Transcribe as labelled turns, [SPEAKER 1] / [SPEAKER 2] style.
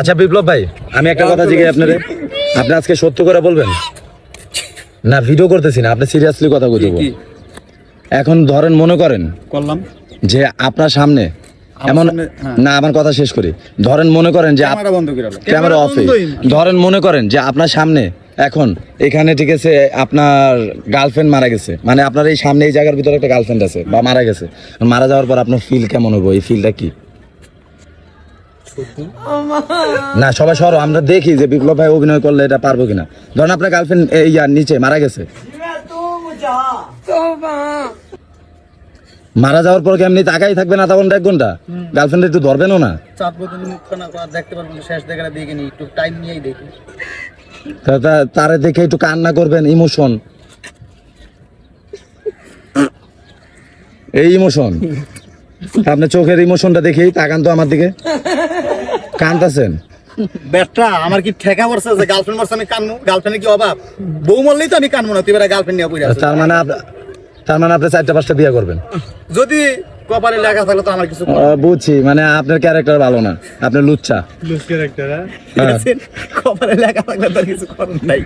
[SPEAKER 1] আচ্ছা বিপ্লব ভাই, আমি একটা কথা জিজ্ঞাসা আপনাদের, আপনি আজকে সত্য করে বলবেন না? ভিডিও করতেছি না, আপনি সিরিয়াসলি কথা বলতে। এখন ধরেন মনে করেন
[SPEAKER 2] করলাম
[SPEAKER 1] যে আপনার সামনে এমন না, আমার কথা শেষ করি। ধরেন মনে করেন যে ক্যামেরা অফে, ধরেন মনে করেন যে আপনার সামনে এখন এখানে ঠিক আছে আপনার গার্লফ্রেন্ড মারা গেছে, মানে আপনার এই সামনে এই জায়গার ভিতরে একটা গার্লফ্রেন্ড আছে বা মারা গেছে, মারা যাওয়ার পর আপনার ফিল কেমন হবে? এই ফিলটা কি? না সবাই সরো, আমরা দেখি যে বিপ্লব ভাই অভিনয় করলে এটা পারবো কিনা। ধরেন আপনার গার্লফ্রেন্ড এই নিচে মারা গেছে, মারা যাওয়ার পর কেমনি তাকাই থাকবেন আধা ঘন্টা 1 ঘন্টা? গার্লফ্রেন্ড একটু ধরবেনও না? তারে দেখে একটু কান্না করবেন, ইমোশন, এই ইমোশন আপনার চোখের ইমোশনটা দেখেই তাকান তো আমার দিকে। কানতাছেন
[SPEAKER 2] বেটা, আমার কি ঠেকা পড়ছে যে গার্লফ্রেন্ড মারছে আমি কানমু? গার্লফ্রেন্ড কি অভাব? বউ মরলেই তো আমি কানমু না, তুই এবারে গার্লফ্রেন্ড নিয়ে বইরা।
[SPEAKER 1] তার মানে আপনি 4টা-5টা বিয়ে করবেন?
[SPEAKER 2] যদি কপালে লেখা থাকলে তো আমার কিছু
[SPEAKER 1] বুঝছি, মানে আপনার ক্যারেক্টার ভালো না, আপনার লুচ্চা
[SPEAKER 2] ক্যারেক্টার। কপালে লেখা থাকলে তো কিছু করার নাই।